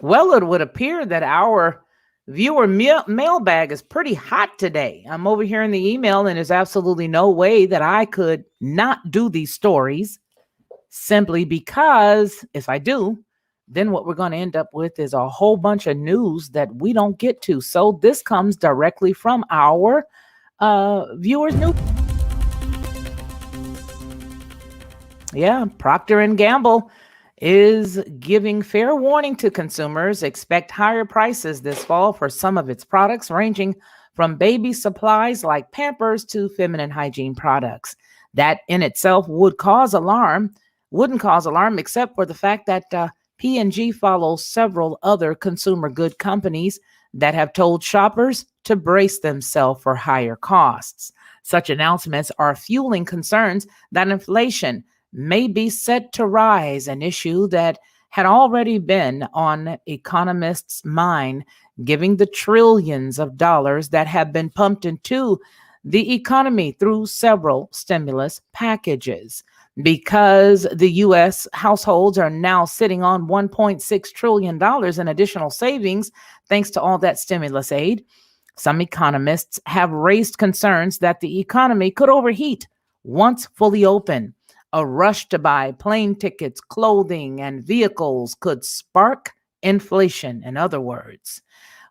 Well, it would appear that our viewer mailbag is pretty hot today. I'm over here in the email, and there's absolutely no way that I could not do these stories simply because if I do, then what we're going to end up with is a whole bunch of news that we don't get to. So this comes directly from our viewers' new. Yeah, Procter and Gamble is giving fair warning to consumers. Expect higher prices this fall for some of its products, ranging from baby supplies like Pampers to feminine hygiene products. That in itself wouldn't cause alarm, except for the fact that P&G follows several other consumer good companies that have told shoppers to brace themselves for higher costs. Such announcements are fueling concerns that inflation may be set to rise, an issue that had already been on economists' mind, giving the trillions of dollars that have been pumped into the economy through several stimulus packages. Because the U.S. households are now sitting on $1.6 trillion in additional savings thanks to all that stimulus aid, some economists have raised concerns that the economy could overheat once fully open. A rush to buy plane tickets, clothing, and vehicles could spark inflation, in other words.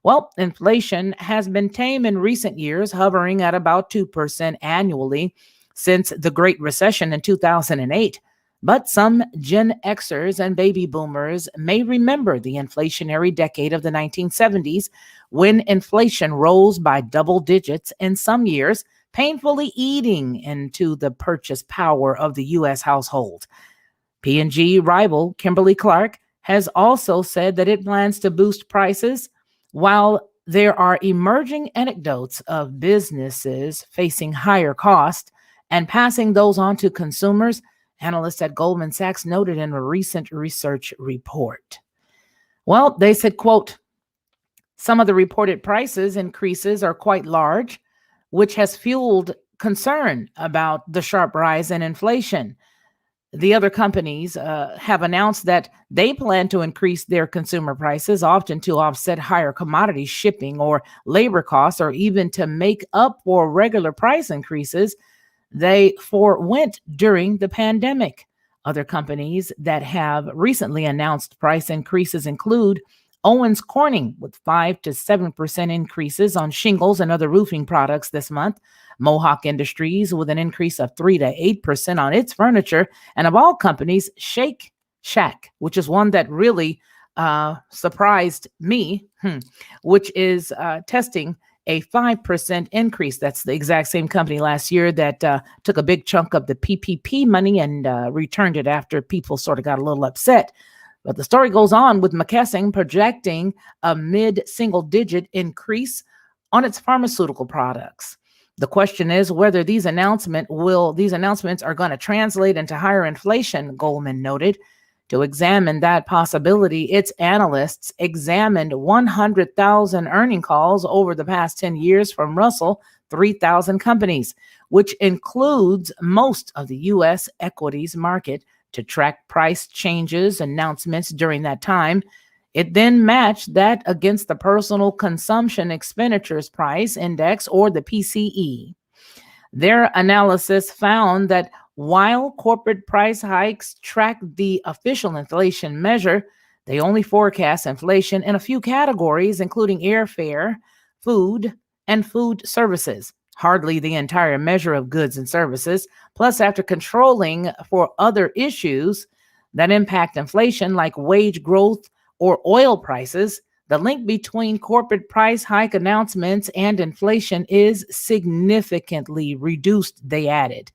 Well, inflation has been tame in recent years, hovering at about 2% annually since the Great Recession in 2008. But some Gen Xers and baby boomers may remember the inflationary decade of the 1970s when inflation rose by double digits in some years, painfully eating into the purchase power of the U.S. household. P&G rival Kimberly Clark has also said that it plans to boost prices while there are emerging anecdotes of businesses facing higher costs and passing those on to consumers. Analysts at Goldman Sachs noted in a recent research report. Well, they said, quote, some of the reported prices increases are quite large, which has fueled concern about the sharp rise in inflation. The other companies have announced that they plan to increase their consumer prices, often to offset higher commodity shipping or labor costs, or even to make up for regular price increases they forewent during the pandemic. Other companies that have recently announced price increases include Owens Corning with 5 to 7% increases on shingles and other roofing products this month, Mohawk Industries with an increase of 3 to 8% on its furniture, and of all companies, Shake Shack, which is one that really surprised me, which is testing a 5% increase. That's the exact same company last year that took a big chunk of the PPP money and returned it after people sort of got a little upset. But the story goes on with McKesson projecting a mid-single digit increase on its pharmaceutical products. The question is whether these announcements are going to translate into higher inflation, Goldman noted. To examine that possibility, its analysts examined 100,000 earning calls over the past 10 years from Russell 3,000 companies, which includes most of the U.S. equities market, to track price changes announcements during that time. It then matched that against the Personal Consumption Expenditures Price Index, or the PCE. Their analysis found that while corporate price hikes track the official inflation measure, they only forecast inflation in a few categories, including airfare, food, and food services, hardly the entire measure of goods and services. Plus, after controlling for other issues that impact inflation, like wage growth or oil prices, the link between corporate price hike announcements and inflation is significantly reduced, they added.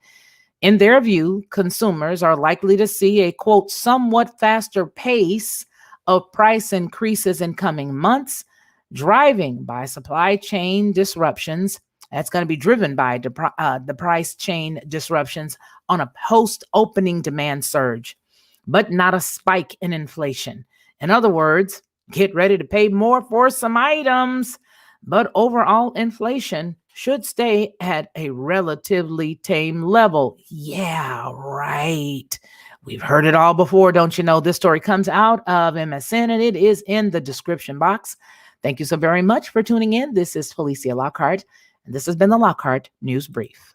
In their view, consumers are likely to see a, quote, somewhat faster pace of price increases in coming months, driving by supply chain disruptions. That's going to be driven by the price chain disruptions on a post-opening demand surge, but not a spike in inflation. In other words, get ready to pay more for some items, but overall inflation should stay at a relatively tame level. Yeah, right. We've heard it all before, don't you know? This story comes out of MSN and it is in the description box. Thank you so very much for tuning in. This is Felicia Lockhart, and this has been the Lockhart News Brief.